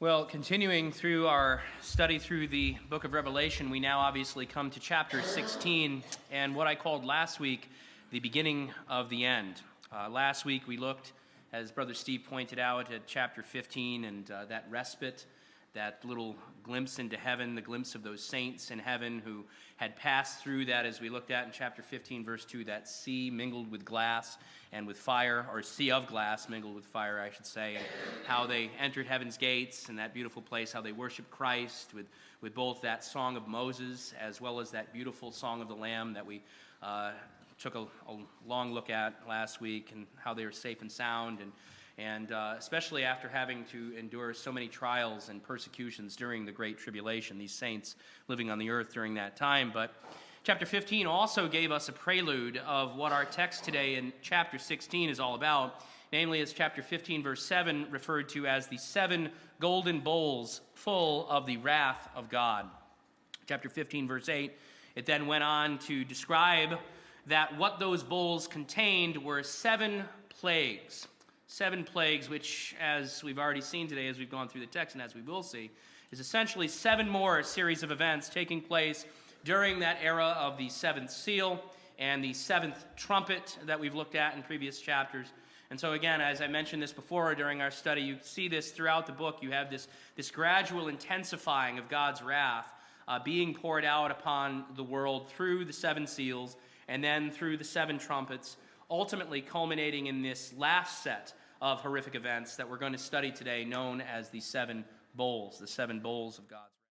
Well, continuing through our study through the book of Revelation, we now obviously come to chapter 16 and what I called last week the beginning of the end. Last week we looked, as Brother Steve pointed out, at chapter 15 and that respite, that little glimpse into heaven, the glimpse of those saints in heaven who had passed through that, as we looked at in chapter 15, verse 2, that sea mingled with glass and with fire, or sea of glass mingled with fire, I should say, and how they entered heaven's gates and that beautiful place, how they worshiped Christ with both that song of Moses as well as that beautiful song of the Lamb that we took a long look at last week, and how they were safe and sound, and especially after having to endure so many trials and persecutions during the Great Tribulation, these saints living on the earth during that time. But chapter 15 also gave us a prelude of what our text today in chapter 16 is all about, namely as chapter 15 verse 7 referred to as the 7 golden bowls full of the wrath of God. Chapter 15 verse 8, it then went on to describe that what those bowls contained were 7 plagues. 7 plagues, which, as we've already seen today, as we've gone through the text, and as we will see, is essentially 7 more series of events taking place during that era of the 7th seal and the 7th trumpet that we've looked at in previous chapters. And so again, as I mentioned this before during our study, you see this throughout the book. You have this gradual intensifying of God's wrath being poured out upon the world through the 7 seals and then through the 7 trumpets, ultimately culminating in this last set of horrific events that we're going to study today, known as the 7 bowls of God's wrath.